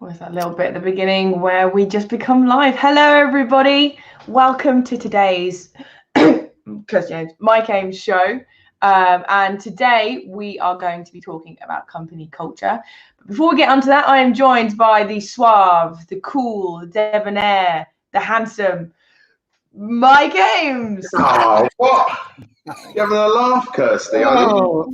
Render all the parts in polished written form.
Was that little bit at the beginning where we just become live? Hello, everybody. Welcome to today's Mike Ames show. And today we are going to be talking about company culture. But before we get onto that, I am joined by the suave, the cool, the debonair, the handsome Mike Ames. Oh, what? You having a laugh, Kirsty? Oh,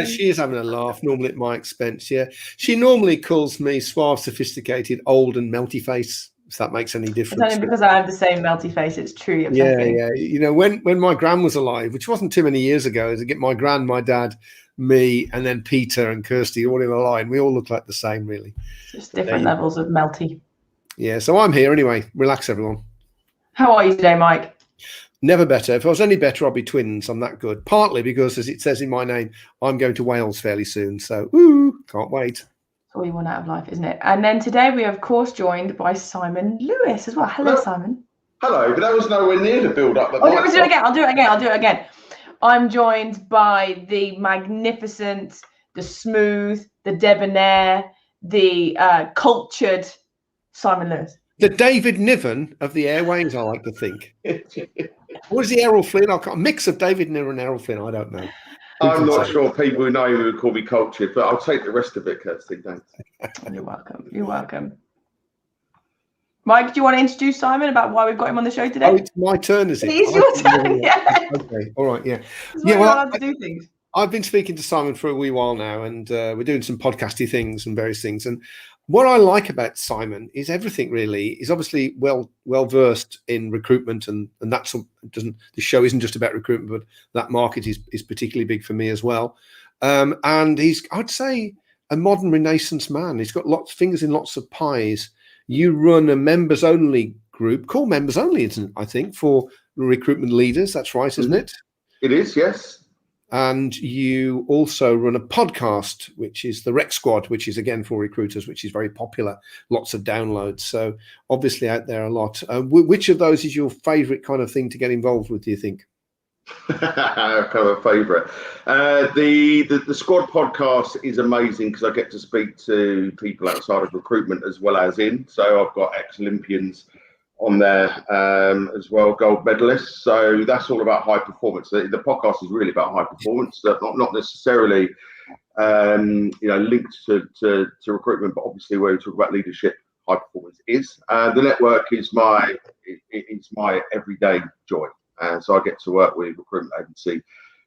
she is having a laugh, normally at my expense, yeah. She normally calls me suave, sophisticated, old and melty face, if that makes any difference. It's only because I have the same melty face. It's true. Yeah. You know, when my gran was alive, which wasn't too many years ago, to get my gran, my dad, me, and then Peter and Kirsty all in a line, we all look like the same, really. Just different levels of melty. Yeah, so I'm here anyway. Relax, everyone. How are you today, Mike? Never better. If I was any better, I'd be twins. I'm that good. Partly because, as it says in my name, I'm going to Wales fairly soon. So, can't wait. That's all you want out of life, isn't it? And then today we are, of course, joined by Simon Lewis as well. Hello, Simon. Hello, but that was nowhere near the build-up. I'll do it again. I'm joined by the magnificent, the smooth, the debonair, the cultured Simon Lewis. The David Niven of the airways, I like to think. What is the Errol Flynn? A mix of David Niven and Errol Flynn. I don't know. I'm not sure people who know me would call me cultured, but I'll take the rest of it, Kirsty. Thanks. You're welcome. Mike, do you want to introduce Simon about why we've got him on the show today? Oh, it's my turn, is it? It is your turn, yeah. Okay, all right, yeah. Yeah, well, to do things. I've been speaking to Simon for a wee while now, and we're doing some podcasty things and various things. And what I like about Simon is everything really is obviously well versed in recruitment, and that's the show isn't just about recruitment, but that market is particularly big for me as well. And he's, I'd say, a modern Renaissance man. He's got lots of fingers in lots of pies. You run a members only group called Members Only, isn't it? I think, for recruitment leaders. That's right, isn't it? It is, yes. And you also run a podcast, which is the Rec Squad, which is again for recruiters, which is very popular. Lots of downloads. So obviously out there a lot. Which of those is your favorite kind of thing to get involved with, do you think? Kind of a favourite. The Squad podcast is amazing because I get to speak to people outside of recruitment as well as in. So I've got ex-Olympians on there as well, gold medalists. So that's all about high performance. The podcast is really about high performance, not necessarily linked to recruitment, but obviously where we talk about leadership, high performance is. The network is my everyday joy. So I get to work with recruitment agency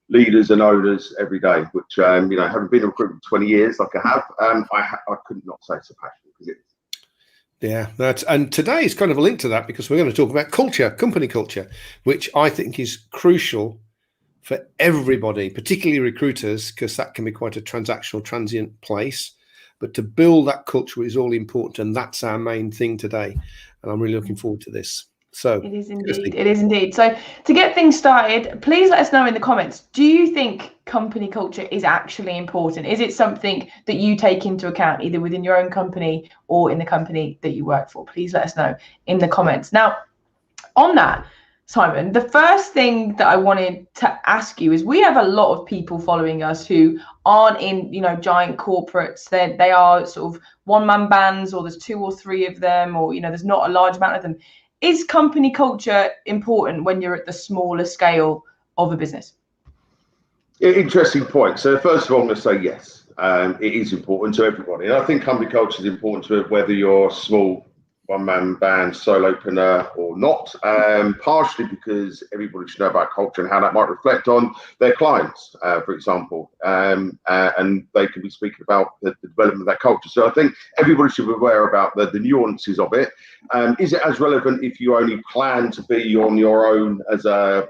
leaders and owners every day, which having been in recruitment for 20 years like I have, I could not say it's a passion because it is. Yeah, and today is kind of a link to that because we're going to talk about culture, company culture, which I think is crucial for everybody, particularly recruiters, because that can be quite a transactional, transient place. But to build that culture is all important, and that's our main thing today. And I'm really looking forward to this. So it is indeed. So to get things started, please let us know in the comments. Do you think company culture is actually important? Is it something that you take into account either within your own company or in the company that you work for? Please let us know in the comments. Now, on that, Simon, the first thing that I wanted to ask you is we have a lot of people following us who aren't in, giant corporates. They are sort of one-man bands, or there's 2 or 3 of them, or, there's not a large amount of them. Is company culture important when you're at the smaller scale of a business? Interesting point. So first of all, I'm going to say yes. It is important to everybody. And I think company culture is important to whether you're small, one-man band, solopreneur or not, partially because everybody should know about culture and how that might reflect on their clients, for example, and they can be speaking about the development of that culture. So I think everybody should be aware about the nuances of it. Is it as relevant if you only plan to be on your own as a,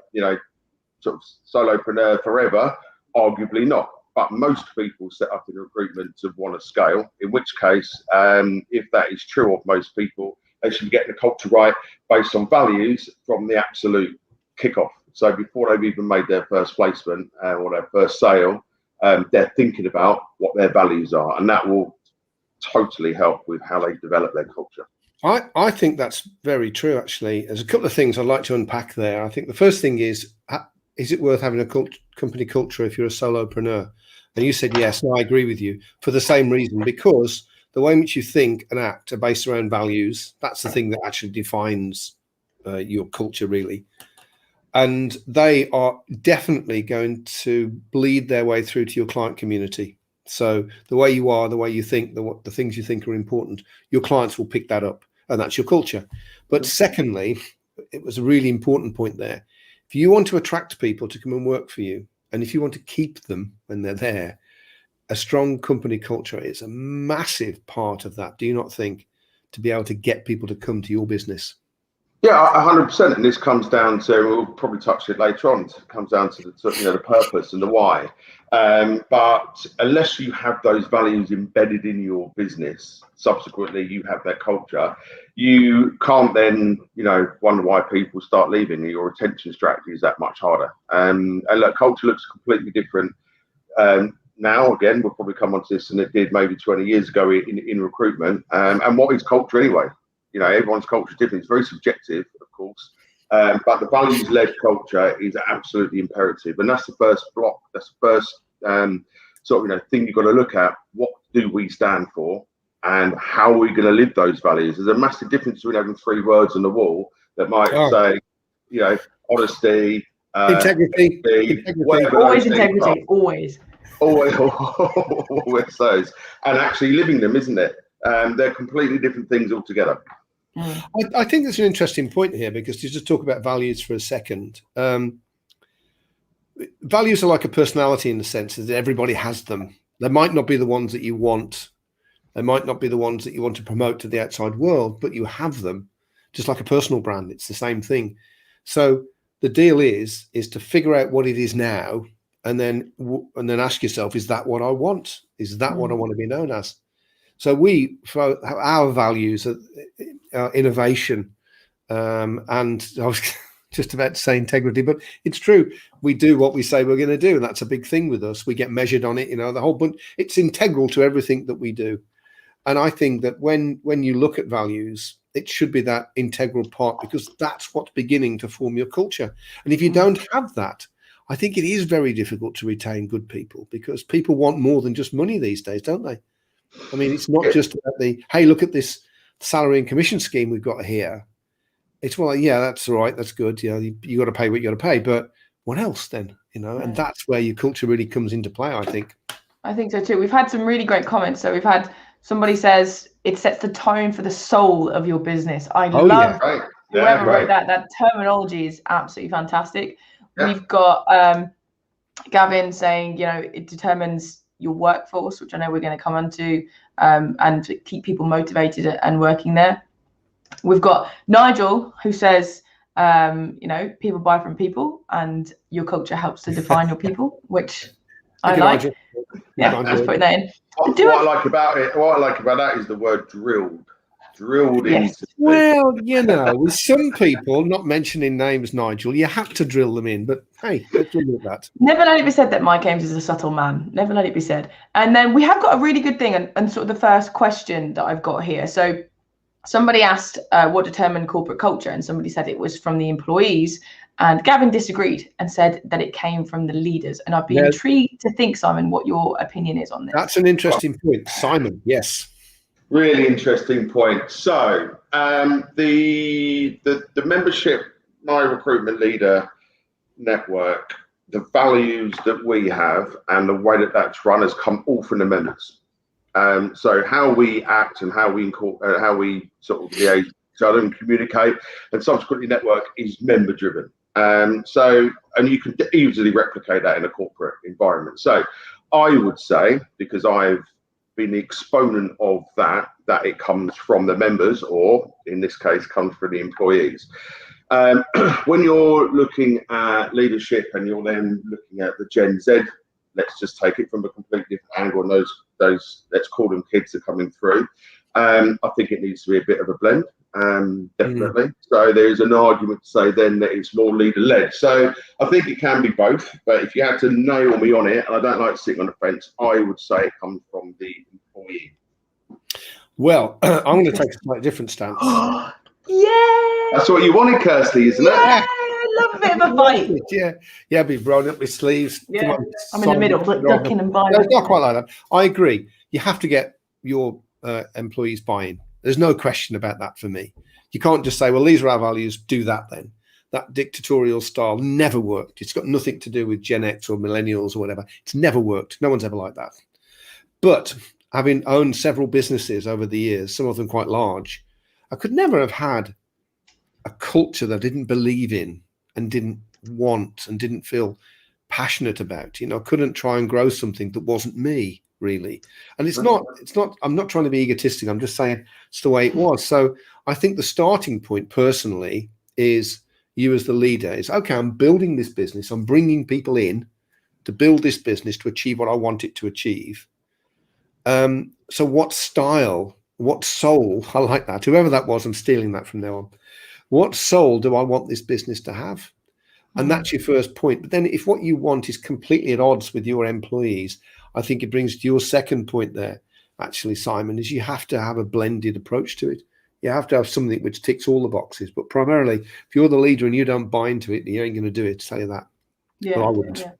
sort of solopreneur forever? Arguably not. But most people set up in recruitment to want to scale, in which case, if that is true of most people, they should be getting the culture right based on values from the absolute kickoff. So before they've even made their first placement or their first sale, they're thinking about what their values are. And that will totally help with how they develop their culture. I think that's very true, actually. There's a couple of things I'd like to unpack there. I think the first thing is it worth having a company culture if you're a solopreneur? And you said yes, and I agree with you for the same reason, because the way in which you think and act are based around values. That's the thing that actually defines your culture, really. And they are definitely going to bleed their way through to your client community. So the way you are, the way you think, the things you think are important, your clients will pick that up, and that's your culture. But secondly, it was a really important point there. If you want to attract people to come and work for you, and if you want to keep them when they're there, a strong company culture is a massive part of that. Do you not think, to be able to get people to come to your business? Yeah, 100%. And this comes down to, we'll probably touch it later on, it comes down to the purpose and the why. But unless you have those values embedded in your business, subsequently you have that culture, you can't then, wonder why people start leaving. Your retention strategy is that much harder. And look, culture looks completely different. Now, again, we'll probably come onto this, and it did maybe 20 years ago in recruitment. And what is culture anyway? Everyone's culture is different. It's very subjective, of course, but the values-led culture is absolutely imperative, and that's the first block. That's the first thing you've got to look at. What do we stand for, and how are we going to live those values? There's a massive difference between having 3 words on the wall that might say, honesty, integrity, always integrity, always those, and actually living them, isn't it? They're completely different things altogether. I think that's an interesting point here, because to just talk about values for a second, values are like a personality in the sense that everybody has them. They might not be the ones that you want. They might not be the ones that you want to promote to the outside world, but you have them, just like a personal brand. It's the same thing. So the deal is to figure out what it is now, and then ask yourself, is that what I want? Is that what I want to be known as? So for our values are innovation, and I was just about to say integrity, but it's true. We do what we say we're going to do, and that's a big thing with us. We get measured on it, the whole bunch. It's integral to everything that we do. And I think that when you look at values, it should be that integral part, because that's what's beginning to form your culture. And if you don't have that, I think it is very difficult to retain good people, because people want more than just money these days, don't they? I mean, it's not just about hey, look at this salary and commission scheme we've got here. It's yeah, that's all right, that's good. You got to pay what you got to pay, but what else then? And that's where your culture really comes into play, I think. I think so too. We've had some really great comments. So we've had somebody says it sets the tone for the soul of your business. I love whoever wrote that. That terminology is absolutely fantastic. Yeah. We've got Gavin saying, it determines your workforce, which I know we're going to come on to, and to keep people motivated and working there. We've got Nigel, who says, people buy from people, and your culture helps to define your people, which I like. Nigel. Yeah, just putting that in. What I like about that is the word drilled. Into. Well, with some people, not mentioning names, Nigel, you have to drill them in. But hey, let's look at that. Never let it be said that Mike Ames is a subtle man. Never let it be said. And then we have got a really good thing, and sort of the first question that I've got here. So somebody asked what determined corporate culture, and somebody said it was from the employees. And Gavin disagreed and said that it came from the leaders. And I'd be intrigued to think, Simon, what your opinion is on this. That's an interesting point. Simon, yes. Really interesting point. So the membership, my recruitment leader network, the values that we have and the way that that's run has come all from the members. So how we act and how we sort of liaise with each other and communicate and subsequently network is member driven. And you can easily replicate that in a corporate environment. So I would say, because I've been the exponent of that it comes from the members, or in this case comes from the employees. When you're looking at leadership and you're then looking at the Gen Z, let's just take it from a completely different angle, and those let's call them kids are coming through. I think it needs to be a bit of a blend, definitely. So there's an argument to say then that it's more leader-led. So I think it can be both, but if you had to nail me on it, and I don't like sitting on the fence, I would say it comes from the employee. Well, I'm going to take a slightly different stance. Yeah! That's what you wanted, Kirsty, isn't it? Yeah, I love a bit of a fight. Yeah, be rolling up my sleeves. Yeah. I'm in the middle, ducking and biting. No, not quite like that. I agree. You have to get your employees buy-in. There's no question about that for me. You can't just say, well, these are our values, do that then. That dictatorial style never worked. It's got nothing to do with Gen X or millennials or whatever. It's never worked. No one's ever like that. But having owned several businesses over the years, some of them quite large, I could never have had a culture that I didn't believe in and didn't want and didn't feel passionate about. I couldn't try and grow something that wasn't me, really. And it's not, I'm not trying to be egotistic. I'm just saying it's the way it was. So I think the starting point personally is you as the leader is, okay, I'm building this business. I'm bringing people in to build this business to achieve what I want it to achieve. So what style, what soul, I like that. Whoever that was, I'm stealing that from now on. What soul do I want this business to have? And that's your first point. But then if what you want is completely at odds with your employees, I think it brings to your second point there, actually, Simon, is you have to have a blended approach to it. You have to have something which ticks all the boxes. But primarily, if you're the leader and you don't buy into it, you ain't going to do it. Tell you that. Yeah, but I wouldn't. Yeah.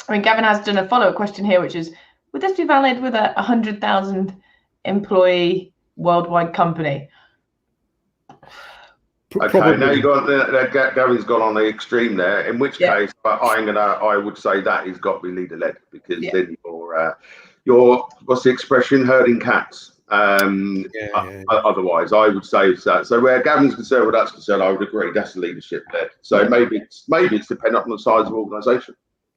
I mean, Gavin has done a follow-up question here, which is, would this be valid with a 100,000 employee worldwide company? Okay, now you got Gary's gone on the extreme there. In which case, I would say that he's got to be leader led, because then you're what's the expression, herding cats. Otherwise, I would say that. So where Gavin's concerned, where that's concerned, I would agree. That's the leadership led. So maybe it's dependent on the size of organisation.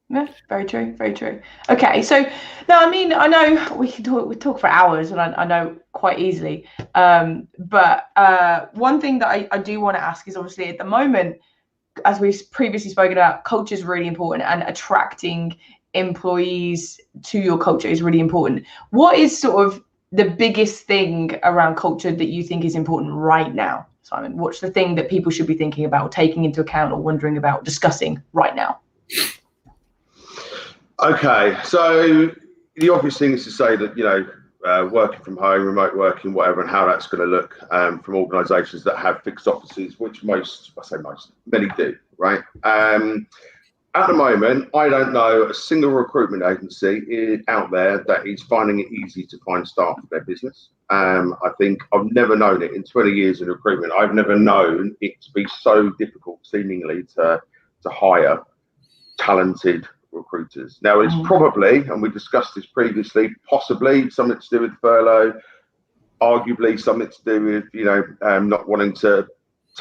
Yeah, very true, very true. Okay, so now, I mean, I know we talk for hours, and I know quite easily. But one thing that I do want to ask is, obviously at the moment, as we've previously spoken about, culture is really important, and attracting employees to your culture is really important. What is sort of the biggest thing around culture that you think is important right now, Simon? What's the thing that people should be thinking about, taking into account, or wondering about, discussing right now? Okay, so the obvious thing is to say that, working from home, remote working, whatever, and how that's going to look from organisations that have fixed offices, which many do, right? At the moment, I don't know a single recruitment agency out there that is finding it easy to find staff for their business. I think I've never known it in 20 years in recruitment. I've never known it to be so difficult, seemingly, to hire talented recruiters. Now, it's probably, and we discussed this previously, possibly something to do with furlough, arguably something to do with not wanting to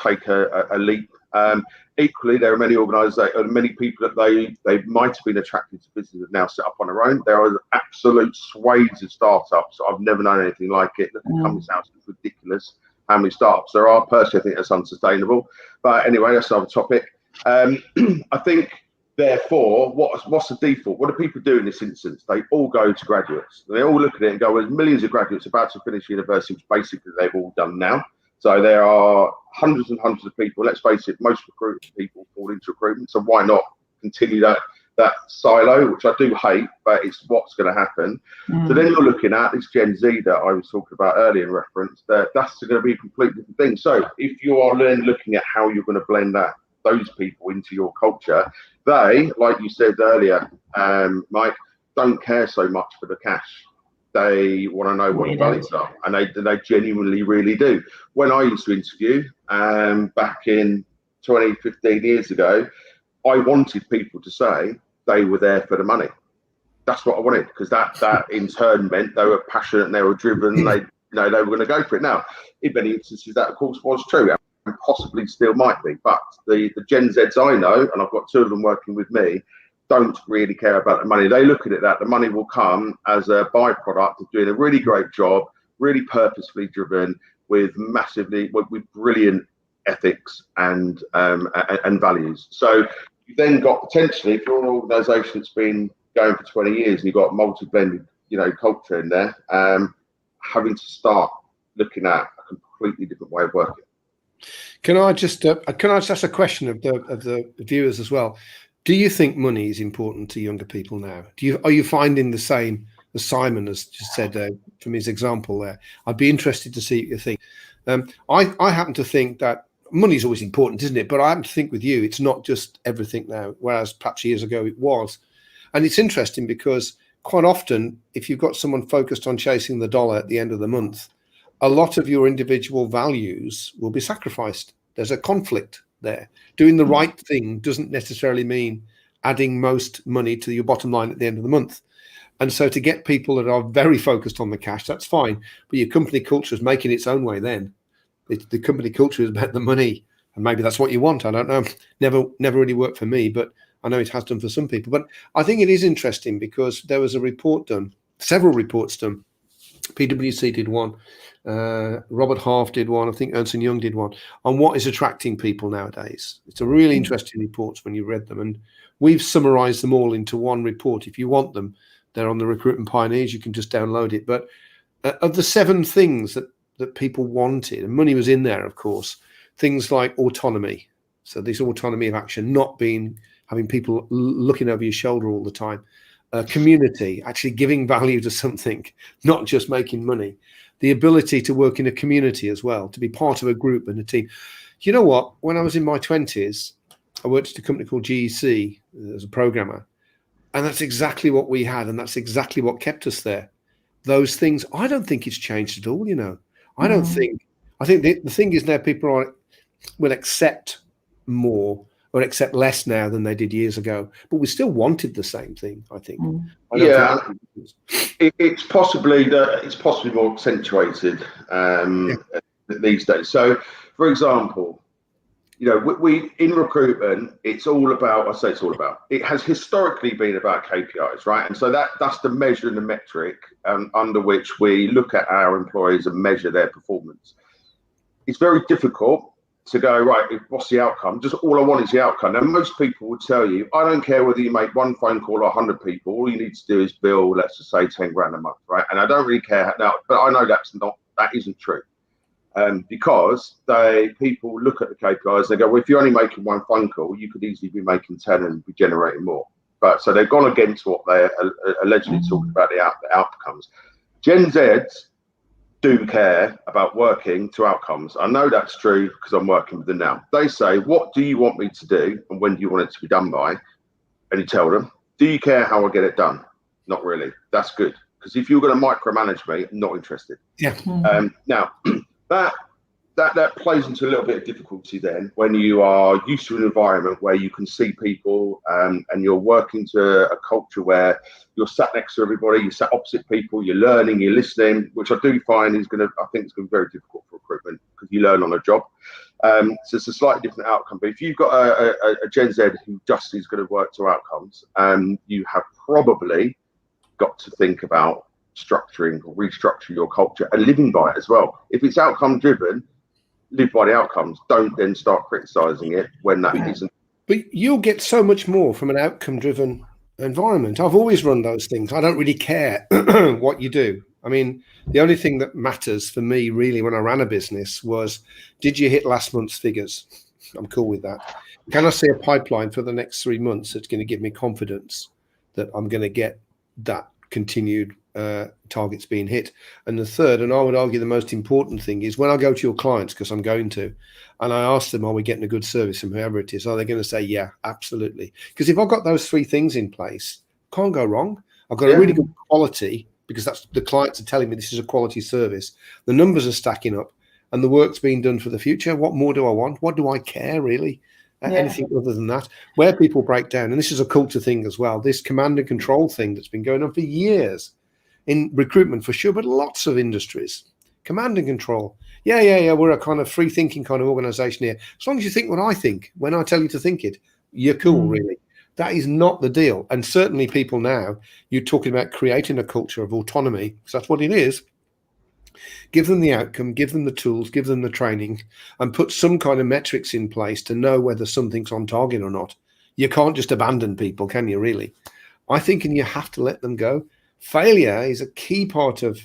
take a leap. Equally, there are many organisations, many people that they might have been attracted to business that now set up on their own. There are absolute swathes of startups. I've never known anything like it. The company's house is ridiculous. How many startups there are? Personally, I think that's unsustainable. But anyway, that's another topic. I think, therefore, what's the default? What do people do in this instance? They all go to graduates. They all look at it and go, well, there's millions of graduates about to finish university, which basically they've all done now. So there are hundreds and hundreds of people. Let's face it, most recruitment people fall into recruitment. So why not continue that silo, which I do hate, but it's what's going to happen. So then you're looking at this Gen Z that I was talking about earlier in reference, that's going to be a completely different thing. So if you are then looking at how you're going to blend those people into your culture, they, like you said earlier, Mike, don't care so much for the cash. They want to know what the values are, and they genuinely really do. When I used to interview back in 15 years ago, I wanted people to say they were there for the money. That's what I wanted, because that in turn meant they were passionate and they were driven. They were going to go for it. Now, in many instances, that of course was true, and possibly still might be. But the Gen Zs I know, and I've got two of them working with me, don't really care about the money. They look at it that the money will come as a byproduct of doing a really great job, really purposefully driven, with brilliant ethics and values. So you've then got, potentially, if you're an organisation that's been going for 20 years and you've got multi-blended, culture in there, having to start looking at a completely different way of working. Can I just ask a question of the viewers as well? Do you think money is important to younger people now? Are you finding the same as Simon has just said from his example there? I'd be interested to see what you think. I happen to think that money is always important, isn't it? But I happen to think with you, it's not just everything now, whereas perhaps years ago it was. And it's interesting because quite often, if you've got someone focused on chasing the dollar at the end of the month, a lot of your individual values will be sacrificed. There's a conflict there. Doing the right thing doesn't necessarily mean adding most money to your bottom line at the end of the month. And so to get people that are very focused on the cash, that's fine. But your company culture is making its own way then. The company culture is about the money. And maybe that's what you want. I don't know. Never really worked for me, but I know it has done for some people. But I think it is interesting because there was a report done, several reports done. PwC did one. Robert Half did one. I think Ernst & Young did one on what is attracting people nowadays. It's a really interesting report when you read them. And we've summarized them all into one report. If you want them, they're on the Recruitment Pioneers. You can just download it. But of the 7 things that people wanted, and money was in there, of course, things like autonomy. So this autonomy of action, not having people looking over your shoulder all the time. Community, actually giving value to something, not just making money. The ability to work in a community as well, to be part of a group and a team. You know what? When I was in my 20s, I worked at a company called GEC as a programmer. And that's exactly what we had. And that's exactly what kept us there. Those things, I don't think it's changed at all, you know. I think the thing is now people will accept more or accept less now than they did years ago. But we still wanted the same thing, I think. It's possibly more accentuated these days. So, for example, you know, we in recruitment, it's all about. I say it's all about. It has historically been about KPIs, right? And so that's the measure and the metric under which we look at our employees and measure their performance. It's very difficult to go, right, what's the outcome? Just all I want is the outcome. Now, most people would tell you, I don't care whether you make one phone call or 100 people. All you need to do is bill, let's just say 10 grand a month, right? And I don't really care now, but I know that isn't true. Because people look at the KPIs, they go, well, if you're only making one phone call, you could easily be making 10 and be generating more. But so they've gone against what they're allegedly talking about, the outcomes. Gen Zs do care about working to outcomes. I know that's true because I'm working with them now. They say, what do you want me to do and when do you want it to be done by? And you tell them, do you care how I get it done? Not really. That's good. Because if you're going to micromanage me, I'm not interested. Yeah. Now, that plays into a little bit of difficulty then when you are used to an environment where you can see people and you're working to a culture where you're sat next to everybody, you're sat opposite people, you're learning, you're listening, which I do find I think it's going to be very difficult for recruitment because you learn on a job. So it's a slightly different outcome. But if you've got a Gen Z who just is going to work to outcomes, you have probably got to think about structuring or restructuring your culture and living by it as well. If it's outcome driven, live by the outcomes. Don't then start criticizing it when that isn't. But you'll get so much more from an outcome driven environment. I've always run those things. I don't really care what you do. I mean, the only thing that matters for me really when I ran a business was, did you hit last month's figures? I'm cool with that. Can I see a pipeline for the next 3 months that's going to give me confidence that I'm going to get that continued targets being hit? And the third, and I would argue the most important thing, is when I go to your clients, because I'm going to, and I ask them, are we getting a good service from whoever it is? Are they going to say, yeah, absolutely? Because if I've got those 3 things in place, can't go wrong. I've got a really good quality, because that's the clients are telling me this is a quality service. The numbers are stacking up and the work's being done for the future. What more do I want? What do I care really? Anything other than that? Where people break down, and this is a culture thing as well, this command and control thing that's been going on for years in recruitment for sure, but lots of industries. Command and control. Yeah. We're a kind of free thinking kind of organization here. As long as you think what I think, when I tell you to think it, you're cool, really. That is not the deal. And certainly people now, you're talking about creating a culture of autonomy, because that's what it is. Give them the outcome, give them the tools, give them the training, and put some kind of metrics in place to know whether something's on target or not. You can't just abandon people, can you, really? I think, and you have to let them go. Failure is a key part of,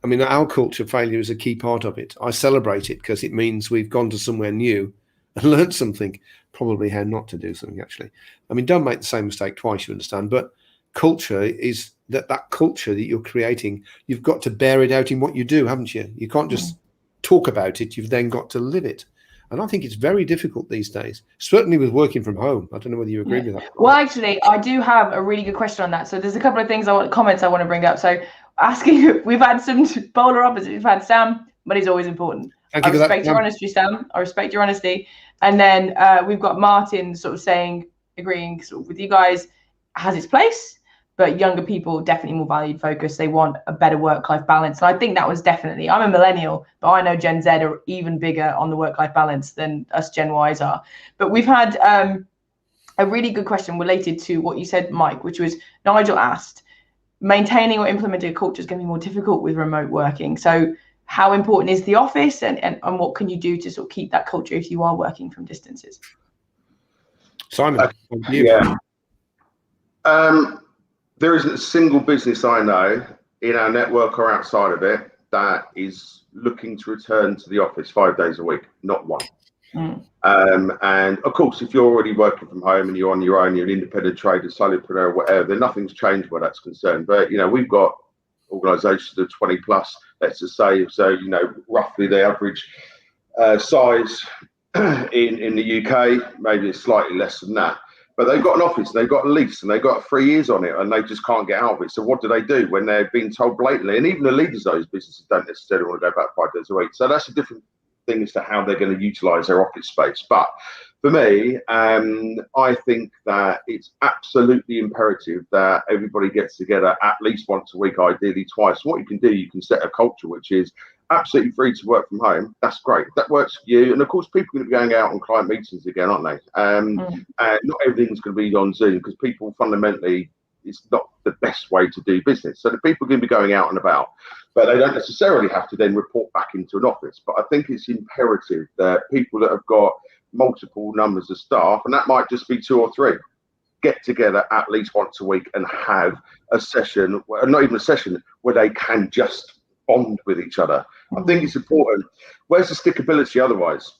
I mean, our culture, failure is a key part of it. I celebrate it because it means we've gone to somewhere new and learned something, probably how not to do something, actually. I mean, don't make the same mistake twice, you understand, but culture is that culture that you're creating, you've got to bear it out in what you do, haven't you? You can't just talk about it, you've then got to live it. And I think it's very difficult these days, certainly with working from home. I don't know whether you agree with that. Well, actually, I do have a really good question on that. So there's a couple of comments I want to bring up. So asking, we've had some polar opposites. We've had Sam, money's always important. Thank you for that. I respect your honesty, Sam. I respect your honesty. And then we've got Martin sort of saying, agreeing sort of with you guys, has its place, but younger people definitely more valued focused. They want a better work-life balance. And I think that was definitely, I'm a millennial, but I know Gen Z are even bigger on the work-life balance than us Gen Ys are. But we've had a really good question related to what you said, Mike, which was Nigel asked, maintaining or implementing a culture is going to be more difficult with remote working. So how important is the office and what can you do to sort of keep that culture if you are working from distances? Simon, yeah. There isn't a single business I know in our network or outside of it that is looking to return to the office 5 days a week. Not one. And of course, if you're already working from home and you're on your own, you're an independent trader, solopreneur, whatever, then nothing's changed where that's concerned. But, you know, we've got organisations of 20 plus, let's just say, so, you know, roughly the average size in the UK, maybe it's slightly less than that. But they've got an office, they've got a lease, and they've got 3 years on it, and they just can't get out of it. So what do they do when they're being told blatantly? And even the leaders of those businesses don't necessarily want to go back 5 days a week. So that's a different thing as to how they're going to utilise their office space. But for me, I think that it's absolutely imperative that everybody gets together at least once a week, ideally twice. What you can do, you can set a culture which is absolutely free to work from home. That's great. That works for you. And of course, people are going to be going out on client meetings again, aren't they? And not everything's going to be on Zoom because people fundamentally, it's not the best way to do business. So the people are going to be going out and about, but they don't necessarily have to then report back into an office. But I think it's imperative that people that have got multiple numbers of staff, and that might just be 2 or 3, get together at least once a week and have a session, not even a session, where they can just bond with each other. I think it's important. Where's the stickability otherwise?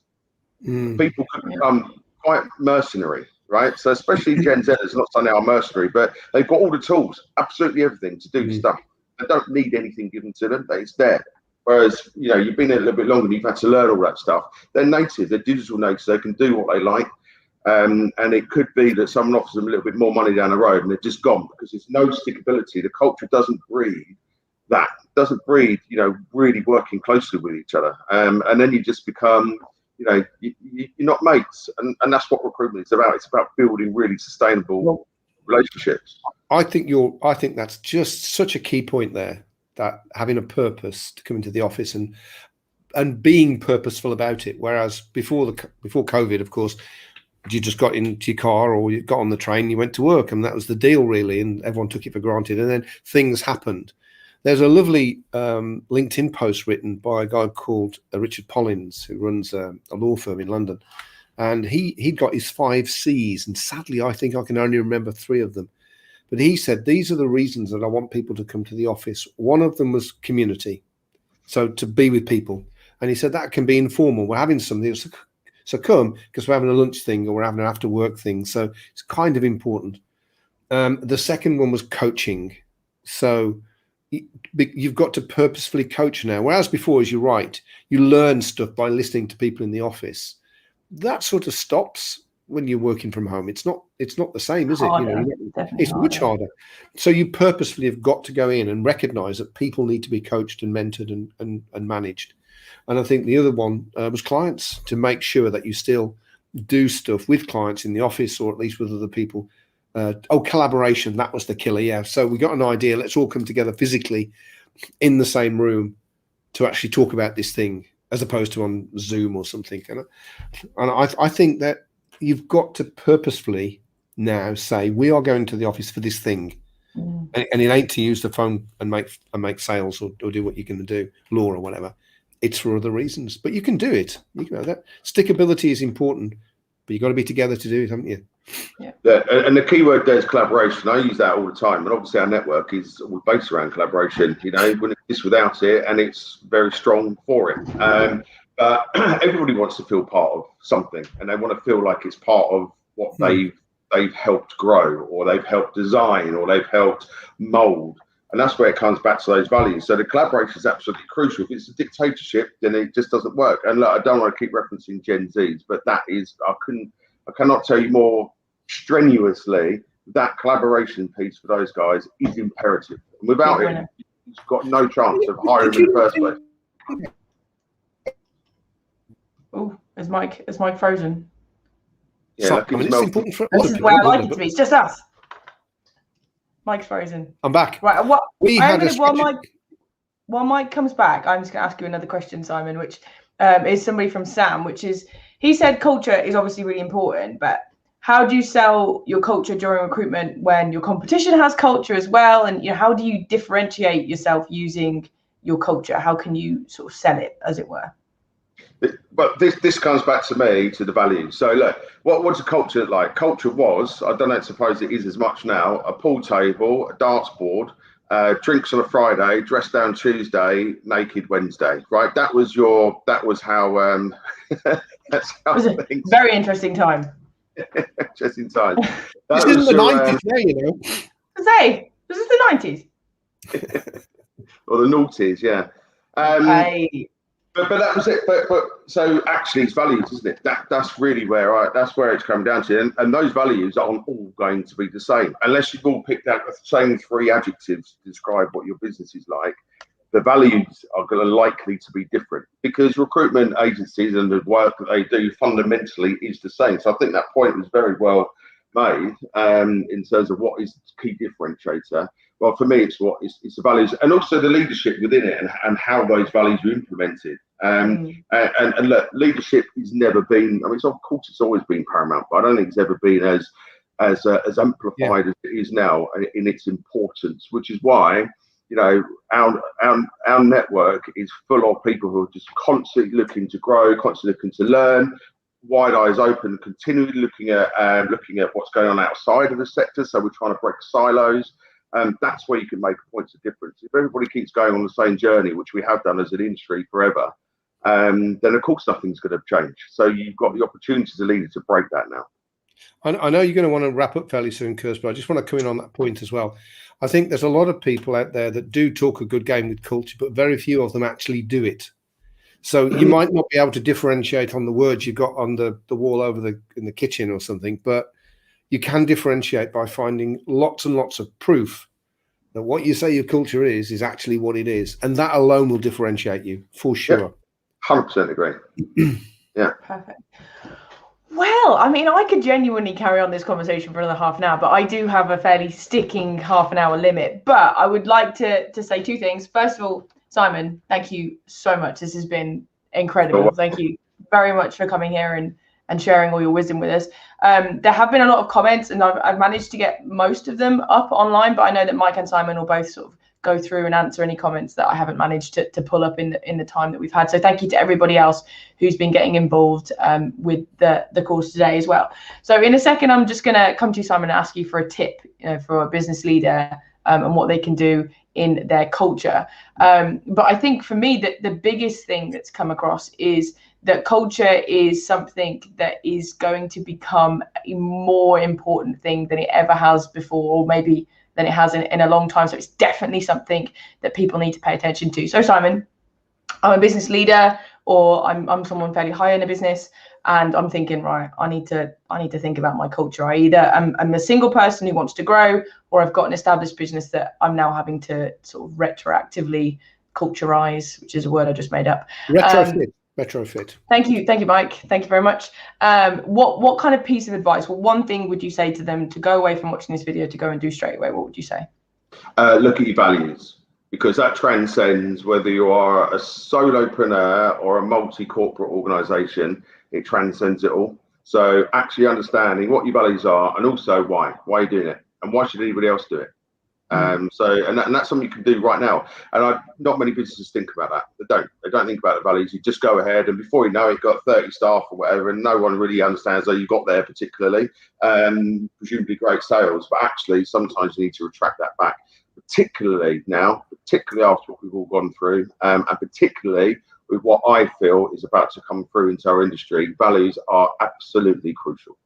People could become quite mercenary, right? So especially Gen Zers, not saying they are mercenary, but they've got all the tools, absolutely everything to do stuff. They don't need anything given to them, but it's there. Whereas, you know, you've been there a little bit longer and you've had to learn all that stuff. They're native, they're digital natives, they can do what they like. And it could be that someone offers them a little bit more money down the road and they're just gone because there's no stickability. The culture doesn't breed that, doesn't breed, you know, really working closely with each other. And then you just become, you know, you're not mates. And that's what recruitment is about. It's about building really sustainable relationships. I think that's just such a key point there, that having a purpose to come into the office and being purposeful about it. Whereas before COVID, of course, you just got into your car or you got on the train, you went to work, and that was the deal really, and everyone took it for granted. And then things happened. There's a lovely LinkedIn post written by a guy called Richard Pollins, who runs a law firm in London, and he got his 5 C's, and sadly I think I can only remember 3 of them. But he said, these are the reasons that I want people to come to the office. One of them was community. So to be with people. And he said, that can be informal. We're having something. So come, because we're having a lunch thing or we're having an after work thing. So it's kind of important. The second one was coaching. So you've got to purposefully coach now. Whereas before, as you're right, you learn stuff by listening to people in the office. That sort of stops when you're working from home. It's not the same, is it? Harder, you know, it's much harder. So you purposefully have got to go in and recognize that people need to be coached and mentored and managed. And I think the other one was clients, to make sure that you still do stuff with clients in the office or at least with other people. Collaboration, that was the killer. Yeah. So we got an idea. Let's all come together physically in the same room to actually talk about this thing, as opposed to on Zoom or something. And I think that you've got to purposefully now say, we are going to the office for this thing. And it ain't to use the phone and make sales or do what you're going to do, law or whatever. It's for other reasons, but you can do it. You know, that stickability is important, but you've got to be together to do it, haven't you? Yeah. And the key word there is collaboration. I use that all the time. And obviously our network is all based around collaboration, you know, when it's without it, and it's very strong for it. But everybody wants to feel part of something, and they want to feel like it's part of what they've helped grow, or they've helped design, or they've helped mold. And that's where it comes back to those values. So the collaboration is absolutely crucial. If it's a dictatorship, then it just doesn't work. And look, I don't want to keep referencing Gen Zs, but that is, I cannot tell you more strenuously, that collaboration piece for those guys is imperative. And without it, you've got no chance of hiring them in the first place. Oh, is Mike frozen? Yeah, So, I mean, it's important for this other is people. where I like it to be. It's just us. Mike's frozen. I'm back. Right. While Mike comes back, I'm just going to ask you another question, Simon, which is somebody from Sam, which is, he said culture is obviously really important, but how do you sell your culture during recruitment when your competition has culture as well? And how do you differentiate yourself using your culture? How can you sort of sell it, as it were? But this comes back to me, to the values. So look, what's a culture look like? Culture was, I don't suppose it is as much now, a pool table, a darts board, drinks on a Friday, dress down Tuesday, naked Wednesday, right? That was how that's how it was a very interesting time. Interesting time. This isn't the 90s now, you know. Say, this is the 90s. Or the noughties, yeah. But that was it. But so actually, it's values, isn't it? That's really where that's where it's come down to, and those values aren't all going to be the same unless you've all picked out the same 3 adjectives to describe what your business is like. The values are going to likely to be different because recruitment agencies and the work that they do fundamentally is the same. So I think that point was very well made in terms of what is the key differentiator. Well, for me, it's the values and also the leadership within it and how those values are implemented. And look, leadership has never been. I mean, of course, it's always been paramount, but I don't think it's ever been as amplified as it is now in its importance. Which is why, our network is full of people who are just constantly looking to grow, constantly looking to learn, wide eyes open, continually looking at what's going on outside of the sector. So we're trying to break silos. That's where you can make points of difference. If everybody keeps going on the same journey, which we have done as an industry forever, then of course nothing's going to change. So you've got the opportunity as a leader to break that now. I know you're going to want to wrap up fairly soon, Kurs, but I just want to come in on that point as well. I think there's a lot of people out there that do talk a good game with culture, but very few of them actually do it. So you might not be able to differentiate on the words you got on the wall in the kitchen or something, but you can differentiate by finding lots and lots of proof that what you say your culture is actually what it is. And that alone will differentiate you for sure. 100% agree. Yeah. Perfect. Well, I mean, I could genuinely carry on this conversation for another half an hour, but I do have a fairly sticking half an hour limit. But I would like to say 2 things. First of all, Simon, thank you so much. This has been incredible. Thank you very much for coming here and sharing all your wisdom with us. There have been a lot of comments, and I've managed to get most of them up online, but I know that Mike and Simon will both sort of go through and answer any comments that I haven't managed to pull up in the time that we've had. So thank you to everybody else who's been getting involved with the course today as well. So in a second, I'm just going to come to you, Simon, and ask you for a tip, for a business leader and what they can do in their culture. But I think for me, that the biggest thing that's come across is that culture is something that is going to become a more important thing than it ever has before, or maybe than it has in a long time. So it's definitely something that people need to pay attention to. So Simon, I'm a business leader, or I'm someone fairly high in a business, and I'm thinking, right, I need to think about my culture. I either I'm a single person who wants to grow, or I've got an established business that I'm now having to sort of retroactively culturize, which is a word I just made up. Retrofit. Thank you, Mike. Thank you very much. What kind of piece of advice, one thing would you say to them to go away from watching this video to go and do straight away? What would you say? Look at your values, because that transcends whether you are a solopreneur or a multi-corporate organization. It transcends it all. So actually understanding what your values are, and also why you're doing it, and why should anybody else do it. And that's something you can do right now. And not many businesses think about that. They don't think about the values. You just go ahead, and before you know it, you've got 30 staff or whatever, and no one really understands how you got there particularly. Presumably great sales, but actually sometimes you need to retract that back, particularly after what we've all gone through, and particularly with what I feel is about to come through into our industry. Values are absolutely crucial.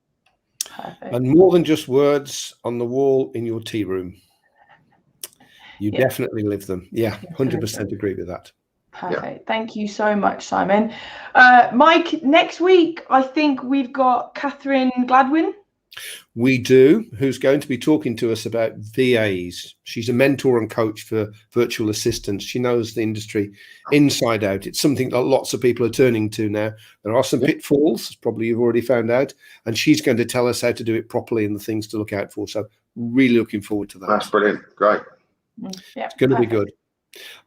Perfect. And more than just words on the wall in your tea room. You definitely live them. Yeah, 100% agree with that. Perfect. Thank you so much, Simon. Mike, next week, I think we've got Catherine Gladwin. We do, who's going to be talking to us about VAs. She's a mentor and coach for virtual assistants. She knows the industry inside out. It's something that lots of people are turning to now. There are some pitfalls, probably you've already found out, and she's going to tell us how to do it properly and the things to look out for. So really looking forward to that. That's brilliant. Great. Yeah, it's going to be good.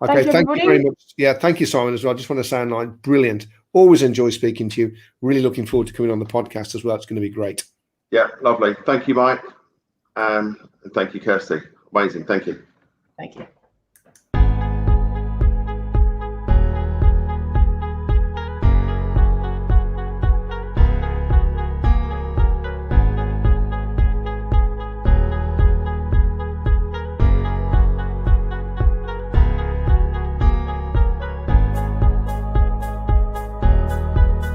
Okay, thank you very much. Yeah, thank you, Simon, as well. I just want to sound like brilliant. Always enjoy speaking to you. Really looking forward to coming on the podcast as well. It's going to be great. Yeah, lovely. Thank you, Mike. And thank you, Kirsty. Amazing. Thank you. Thank you.